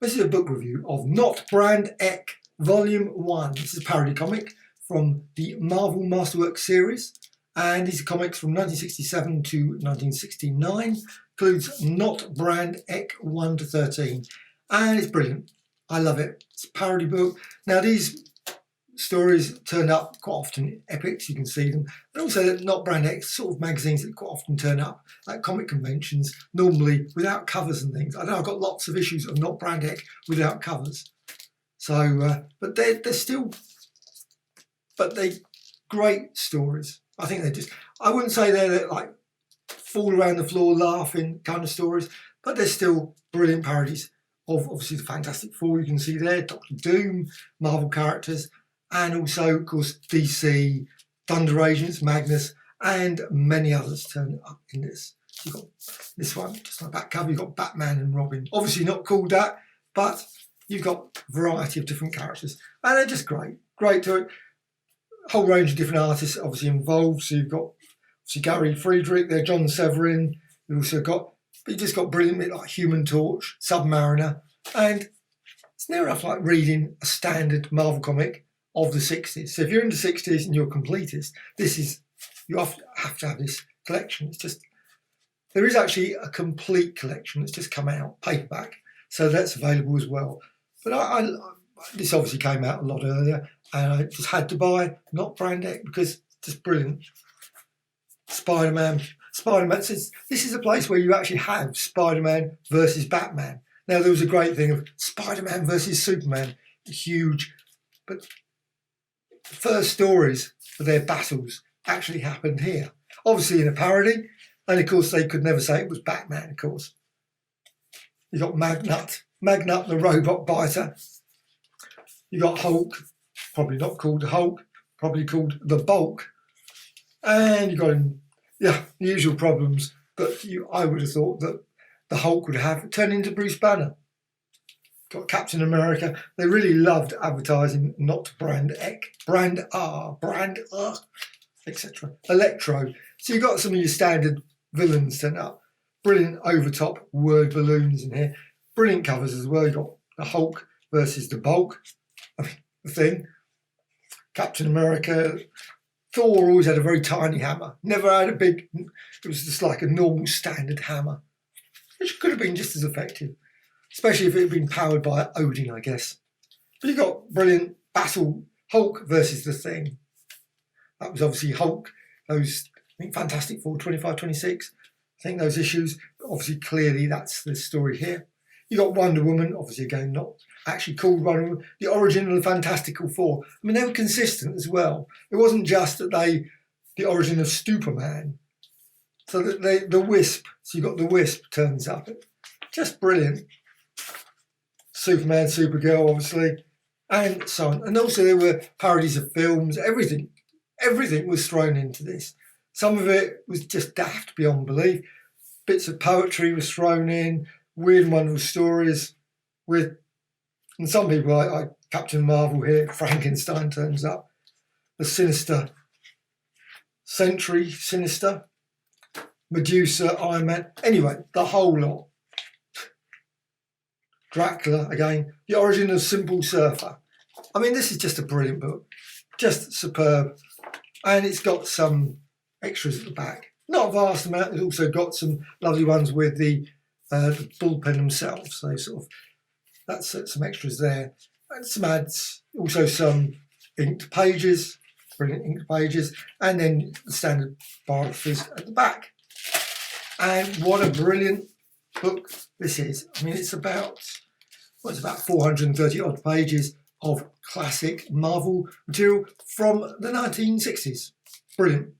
This is a book review of Not Brand Eck Volume One. This is a parody comic from the Marvel Masterworks series, and these are comics from 1967 to 1969. Includes Not Brand Eck 1 to 13, and it's brilliant. I love it. It's a parody book. Now these stories turn up quite often in epics, you can see them, but also Not Brand Eck sort of magazines that quite often turn up at comic conventions, normally without covers and things. I know I've got lots of issues of Not Brand Eck without covers. So, but they're great stories. I think I wouldn't say they're like fall around the floor laughing kind of stories, but they're still brilliant parodies of obviously the Fantastic Four. You can see there, Doctor Doom, Marvel characters, and also, of course, DC, Thunder Agents, Magnus, and many others turn up in this. You've got this one, just on the back cover, you've got Batman and Robin. Obviously not called that, but you've got a variety of different characters. And they're just great. Great to it. A whole range of different artists obviously involved. So you've got obviously Gary Friedrich there, John Severin. You've also got, but you just got brilliant bit like Human Torch, Submariner, and it's near enough like reading a standard Marvel comic of the 60s. So if you're in the 60s and you're a completist, you have to have this collection. It's just, there is actually a complete collection that's just come out, paperback, so that's available as well. But this obviously came out a lot earlier, and I just had to buy Not Brand Eck because it's just brilliant. Spider-Man says this is a place where you actually have Spider-Man versus Batman. Now there was a great thing of Spider-Man versus Superman, huge, but the first stories for their battles actually happened here. Obviously in a parody, and of course they could never say it was Batman, of course. You got Magnut the robot biter. You got Hulk, probably not called Hulk, probably called the Bulk. And you got him, yeah, the usual problems that I would have thought that the Hulk would have turned into Bruce Banner. Got Captain America. They really loved advertising Not Brand Eck, Brand R, etc. Electro. So you've got some of your standard villains sent up. Brilliant over-top word balloons in here. Brilliant covers as well. You've got the Hulk versus the Bulk. I mean, the Thing. Captain America. Thor always had a very tiny hammer. Never had a big, it was just like a normal standard hammer, which could have been just as effective, especially if it had been powered by Odin, I guess. But you've got brilliant battle, Hulk versus the Thing. That was obviously Hulk, those, I think, Fantastic Four, 25, 26. I think those issues, obviously clearly that's the story here. You got Wonder Woman, obviously again not actually called Wonder Woman, the origin of the Fantastical Four. I mean, they were consistent as well. It wasn't just that the origin of Superman. So that the Wisp, so you got the Wisp turns up. Just brilliant. Superman, Supergirl, obviously, and so on. And also there were parodies of films, everything was thrown into this. Some of it was just daft beyond belief. Bits of poetry was thrown in, weird and wonderful stories with, and some people like Captain Marvel here, Frankenstein turns up, the Sinister, Sentry, Sinister, Medusa, Iron Man, anyway, the whole lot. Dracula again, the origin of Simple Surfer. I mean, this is just a brilliant book, just superb, and it's got some extras at the back. Not a vast amount. It's also got some lovely ones with the bullpen themselves. So sort of that's some extras there, and some ads. Also some inked pages, brilliant inked pages, and then the standard biographies at the back. And what a brilliant book this is. I mean, it's about 430 odd pages of classic Marvel material from the 1960s. Brilliant.